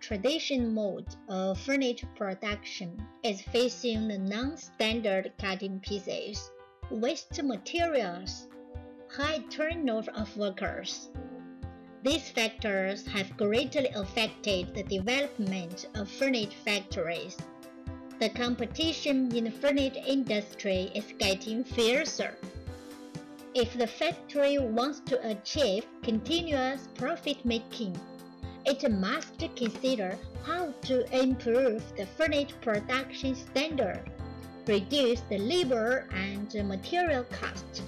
traditional mode of furniture production is facing the non-standard cutting pieces, waste materials, high turnover of workers. These factors have greatly affected the development of furniture factories. The competition in the furniture industry is getting fiercer. If the factory wants to achieve continuous profit-making, it must consider how to improve the furniture production standard, reduce the labor and material cost.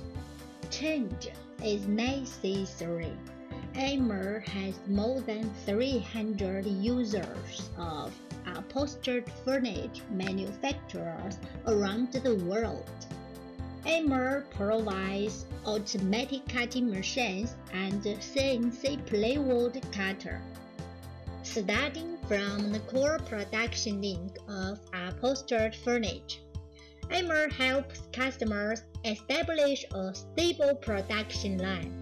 Change is necessary. AMOR has more than 300 users of upholstered furniture manufacturers around the world. AMOR provides automatic cutting machines and CNC plywood cutter. Starting from the core production link of upholstered furniture, AMOR helps customers establish a stable production line,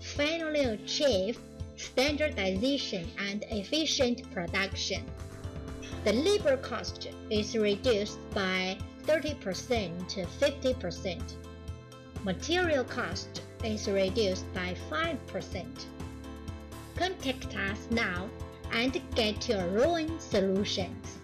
finally achieve standardization and efficient production. The labor cost is reduced by 30% to 50%. Material cost is reduced by 5%. Contact us now and get your own solutions.